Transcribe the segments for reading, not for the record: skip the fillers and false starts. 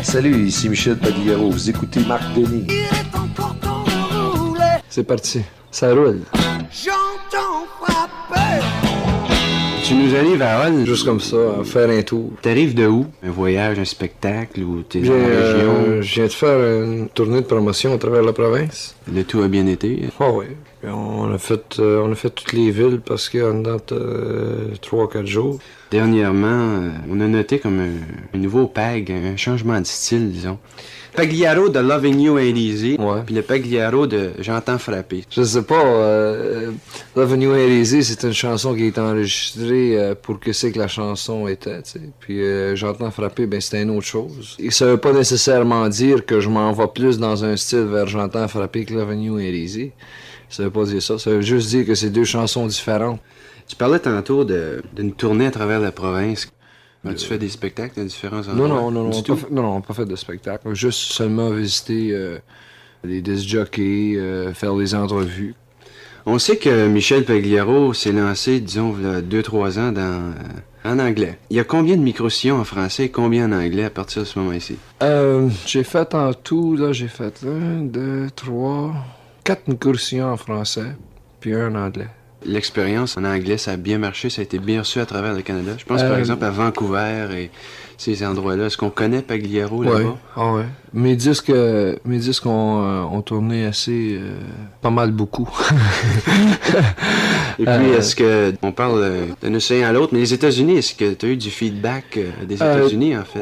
Salut, ici Michel Pagliaro. Vous écoutez Marc Denis. C'est parti, ça roule. J'entends frapper. Tu nous arrives à Hall, Juste comme ça, faire un tour. t'arrives de où? Un voyage, un spectacle ou t'es dans la région? Je viens de faire une tournée de promotion à travers la province. Le tout a bien été. Ah oui. On a fait toutes les villes parce qu'on date 3-4 jours. Dernièrement, on a noté comme un nouveau PAG, un changement de style, disons. Pagliaro de Loving You Ain't Easy, Ouais. puis le Pagliaro de J'entends frapper. Je sais pas, L'avenue Hérisée, c'est une chanson qui a été enregistrée pour que c'est que la chanson était, tu sais. Puis J'entends frapper, ben c'était une autre chose. Et ça veut pas nécessairement dire que je m'en vais plus dans un style vers J'entends frapper que L'avenue Hérisée. Ça veut pas dire ça, ça veut juste dire que c'est deux chansons différentes. Tu parlais tantôt d'une tournée à travers la province. Tu fais des spectacles dans différents endroits? Non, pas fait de spectacle. Juste seulement visiter les disc jockeys, faire des entrevues. On sait que Michel Pagliaro s'est lancé, disons, il y a 2-3 ans en anglais. Il y a combien de micro-sillons en français et combien en anglais à partir de ce moment-ci? J'ai fait en tout, là, j'ai fait 1, 2, 3, 4 incursions en français, puis un en anglais. L'expérience en anglais, ça a bien marché, ça a été bien reçu à travers le Canada. Je pense par exemple à Vancouver et ces endroits-là. Est-ce qu'on connaît Pagliaro là-bas? Ah ouais. Mes disques ont tourné assez, pas mal beaucoup. Et puis, est-ce que, on parle d'un océan à l'autre, mais les États-Unis, est-ce que tu as eu du feedback des États-Unis, en fait?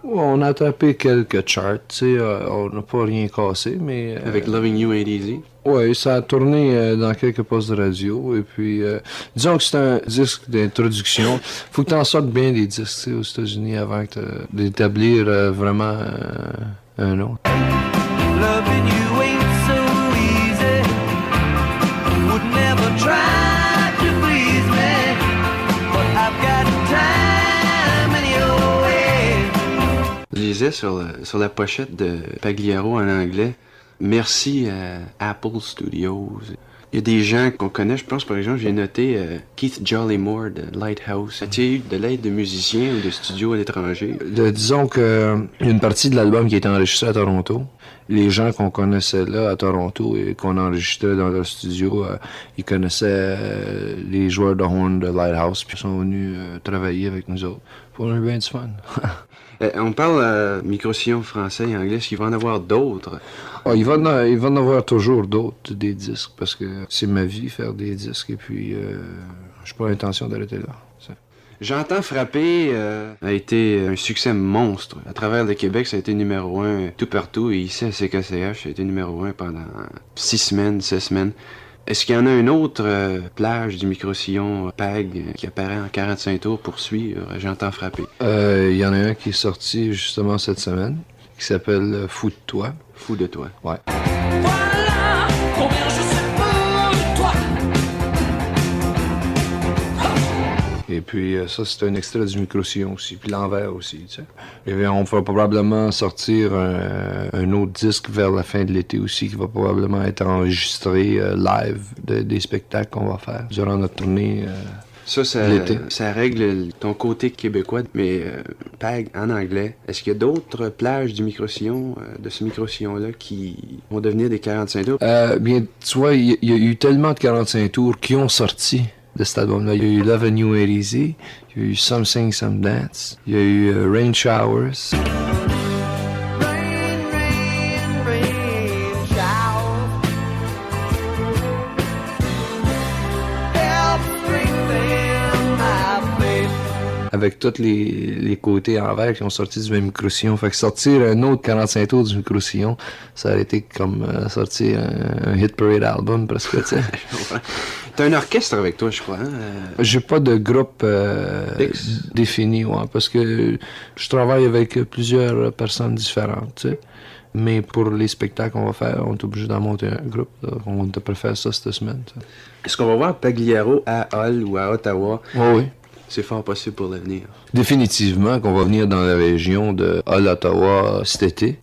On a attrapé quelques charts, tu sais, on n'a pas rien cassé, mais... Avec Loving You Ain't Easy? Oui, ça a tourné dans quelques postes de radio, et puis, disons que c'est un disque d'introduction. Faut que tu en sortes bien des disques, tu sais, aux États-Unis avant d'établir vraiment un nom. Loving you ain't so easy. Would never try to please me, but I've got time in your way. Je lisais sur la pochette de Pagliaro en anglais, merci à Apple Studios. Il y a des gens qu'on connaît, je pense par exemple, j'ai noté Keith Jollymore de Lighthouse. As-tu eu de l'aide de musiciens ou de studios à l'étranger? Disons que il y a une partie de l'album qui a été enregistrée à Toronto. Les gens qu'on connaissait là à Toronto et qu'on enregistrait dans leur studio, ils connaissaient les joueurs de horn de Lighthouse, puis ils sont venus travailler avec nous autres. Pour un bien du fun. On parle micro-sillon français et anglais, est-ce qu'il va en avoir d'autres? Ah, il va en avoir toujours d'autres, des disques, parce que c'est ma vie, faire des disques, et puis j'ai pas l'intention d'arrêter là. Ça. J'entends frapper a été un succès monstre. À travers le Québec, ça a été numéro 1 tout partout, et ici à CKCH, ça a été numéro 1 pendant 6 semaines, 7 semaines. Est-ce qu'il y en a une autre plage du micro-sillon PAG qui apparaît en 45 tours pour suivre J'entends frapper? Il y en a un qui est sorti justement cette semaine, qui s'appelle Fou de toi. Fou de toi. Ouais. Voilà combien je suis fou de toi. Et puis ça, c'est un extrait du micro-sillon aussi, puis l'envers aussi, tu sais. Et bien, on va probablement sortir un autre disque vers la fin de l'été aussi, qui va probablement être enregistré live des spectacles qu'on va faire durant notre tournée. Ça règle ton côté québécois, mais PAG en anglais. Est-ce qu'il y a d'autres plages du micro-sillon, de ce micro-sillon-là, qui vont devenir des 45 tours? Bien, tu vois, il y a eu tellement de 45 tours qui ont sorti de cet album-là. Il y a eu Love and You Ain't Easy, il y a eu Some Sing, Some Dance, il y a eu Rain Showers. Avec tous les côtés envers qui ont sorti du même micro-sillon. Fait que sortir un autre 45 tours du micro-sillon, ça aurait été comme sortir un Hit Parade album, presque, tu sais. T'as un orchestre avec toi, je crois, hein? J'ai pas de groupe défini, ouais, parce que je travaille avec plusieurs personnes différentes, tu sais. Mais pour les spectacles qu'on va faire, on est obligé d'en monter un groupe. Là. On devrait faire ça cette semaine. Ça. Est-ce qu'on va voir Pagliaro à Hull ou à Ottawa? Oui. C'est fort possible pour l'avenir. Définitivement qu'on va venir dans la région de Hull-Ottawa cet été.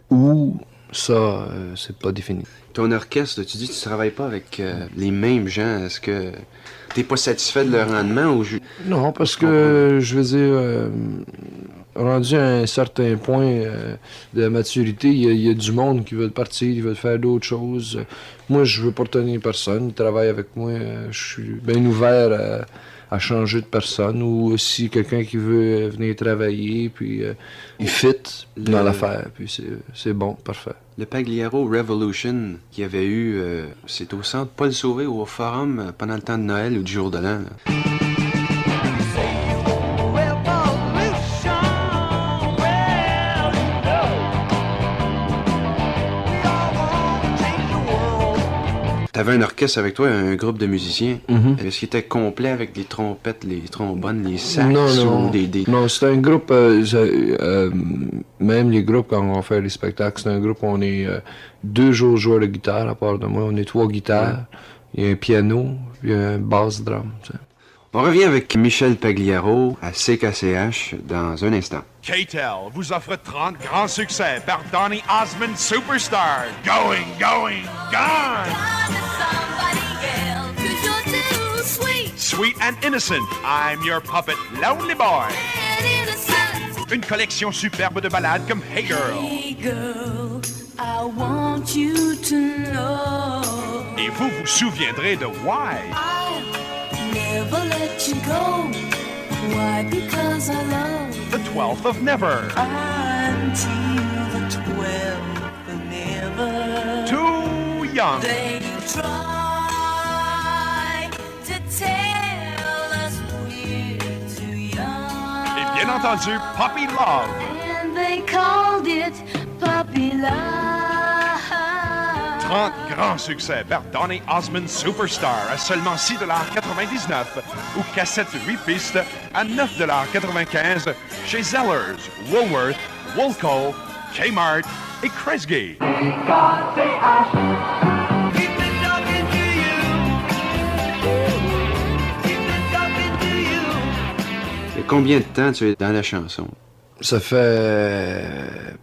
Ou ça, c'est pas défini. Ton orchestre, tu dis que tu travailles pas avec les mêmes gens. Est-ce que t'es pas satisfait de leur rendement ou Non, parce que, je veux dire, rendu à un certain point de maturité, il y a du monde qui veut partir, qui veut faire d'autres choses. Moi, je veux pas retenir personne. Ils travaillent avec moi. Je suis bien ouvert à changer de personne. Ou aussi quelqu'un qui veut venir travailler, puis il fit dans l'affaire. Puis c'est bon, parfait. Le Pagliaro Revolution qu'il y avait eu, c'est au centre Paul Sauvé ou au Forum pendant le temps de Noël ou du jour de l'an. Là. T'avais un orchestre avec toi, un groupe de musiciens. Mm-hmm. Est-ce qu'il était complet avec les trompettes, les trombones, les sax? Non. Ou des... Non, c'est un groupe, même les groupes, quand on va faire les spectacles, c'est un groupe où on est 2 joueurs de guitare, à part de moi. On est 3 guitares, il y a un piano, puis un bass drum. T'sais. On revient avec Michel Pagliaro à CKCH dans un instant. KTEL vous offre 30 grands succès par Donny Osmond Superstar. Going, going, gone! Sweet and innocent, I'm your puppet, Lonely Boy. Une collection superbe de ballades comme Hey Girl. Hey girl, I want you to know. Et vous vous souviendrez de Why. Never let you go. Why? Because I love The 12th of Never. until the 12th of never. Too Young. They try to tell us we're too young. Et bien entendu, Puppy Love. And they called it puppy love. 30 grands succès par Donny Osmond Superstar à seulement 6,99$ ou cassette 8 pistes à 9,95$ chez Zellers, Woolworth, Woolco, Kmart et Kresge. Et combien de temps tu es dans la chanson? Ça fait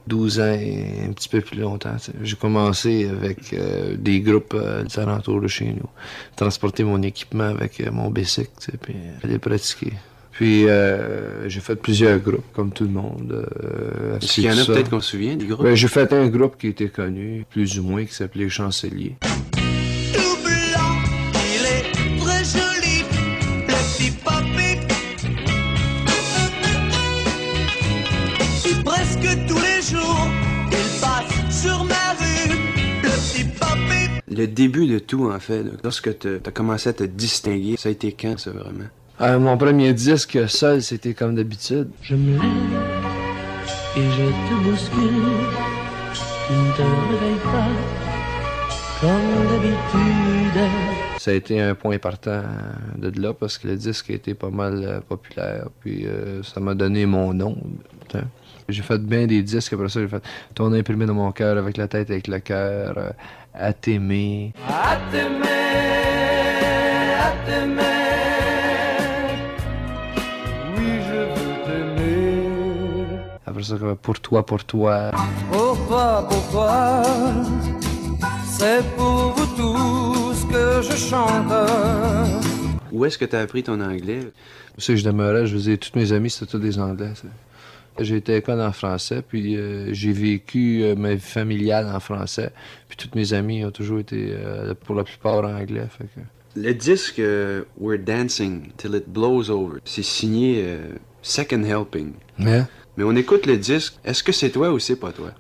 12 ans et un petit peu plus longtemps. T'sais. J'ai commencé avec des groupes des alentours de chez nous. Transporter mon équipement avec mon bicycle, puis aller pratiquer. Puis j'ai fait plusieurs groupes, comme tout le monde. Est-ce qu'il y en a peut-être qu'on se souvient, des groupes? Ben, j'ai fait un groupe qui était connu, plus ou moins, qui s'appelait Chancelier. Tout blanc, il est très joli, le petit papy. Et presque tous les jours, il passe sur ma rue, le petit papy. Le début de tout, en fait, là, lorsque t'as commencé à te distinguer, ça a été quand, ça, vraiment? Mon premier disque seul, c'était comme d'habitude. Je me lève et je te bouscule. Tu ne te réveilles pas comme d'habitude. Ça a été un point partant de là parce que le disque a été pas mal populaire. Puis ça m'a donné mon nom. Putain. J'ai fait bien des disques. Après ça, j'ai fait Ton imprimé dans mon cœur avec la tête, avec le cœur. À t'aimer. À t'aimer, à t'aimer. Oui, je veux t'aimer. Après ça, pour toi. Pour toi, c'est pour vous tous que je chante. Où est-ce que t'as appris ton anglais? Tu sais, je demeurais, je faisais, tous mes amis, c'était tous des Anglais. Ça. J'ai été à l'école en français, puis j'ai vécu ma vie familiale en français. Puis tous mes amis ont toujours été, pour la plupart, anglais. Fait que... Le disque We're Dancing Till It Blows Over, c'est signé Second Helping. Yeah. Mais on écoute le disque, est-ce que c'est toi ou c'est pas toi?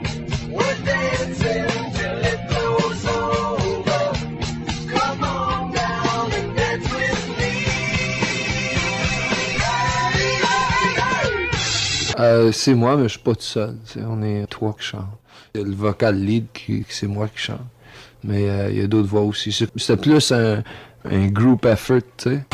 C'est moi, mais je suis pas tout seul. On est 3 qui chantent. Le vocal lead, c'est moi qui chante. Mais il y a d'autres voix aussi. C'était plus un group effort, tu sais.